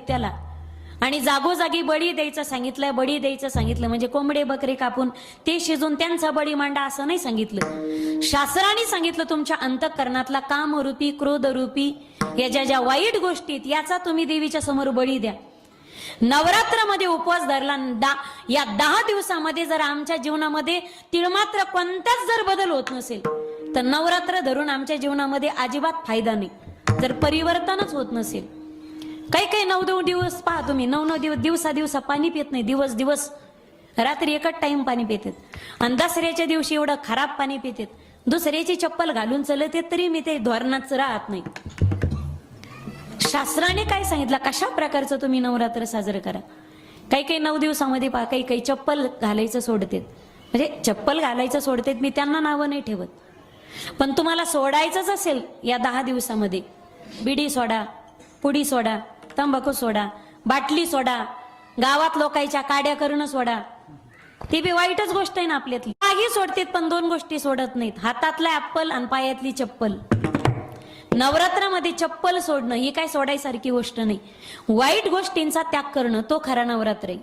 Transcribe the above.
दैत्याला आणि जागोजागी बळी द्यायचं सांगितलंय. बळी द्यायचं सांगितलं म्हणजे कोंबडे बकरे कापून ते शिजून त्यांचा बळी मांडा असं नाही सांगितलं. शास्त्राने सांगितलं तुमच्या अंतःकरणातला कामरूपी क्रोधरूपी या ज्या वाईट गोष्टी आहेत याचा तुम्ही देवीच्या समोर बळी द्या. नवरात्रामध्ये उपवास धरला या 10 दिवसामध्ये जर आमच्या जीवनामध्ये तिळमात्र कोणताच जर बदल होत नसेल तर नवरात्र धरून आमच्या जीवनामध्ये अजिबात फायदा नाही. जर परिवर्तनच होत नसेल काही 9 दिवस पहा तुम्ही 9 दिवसा पाणी पित नाही. दिवस रात्री एकच टाइम पाणी पितात आणि दसऱ्याच्या दिवशी एवढं खराब पाणी पितात. दुसऱ्याची चप्पल घालून चलत येत तरी मी ते धोरणाच राहत नाही. शास्त्राने काय सांगितलं कशा प्रकारचं तुम्ही नवरात्र साजरं करा. काही 9 दिवसामध्ये पहा काही चप्पल घालायचं सोडतात. म्हणजे चप्पल घालायचं सोडतात मी त्यांना नावं नाही ठेवत. पण तुम्हाला सोडायचंच असेल या 10 दिवसामध्ये बिडी सोडा, पुडी सोडा, तंबाखू सोडा, बाटली सोडा, गावात लोकांच्या काड्या करणं सोडा. ती बी वाईटच गोष्ट आहे ना आपल्यातली. काही सोडतात पण 2 गोष्टी सोडत नाहीत. हातातला ऍपल आणि पायातली चप्पल. नवरात्रामध्ये चप्पल सोडणं ही काय सोडायसारखी गोष्ट नाही. वाईट गोष्टींचा त्याग करणं तो खरा नवरात्र आहे.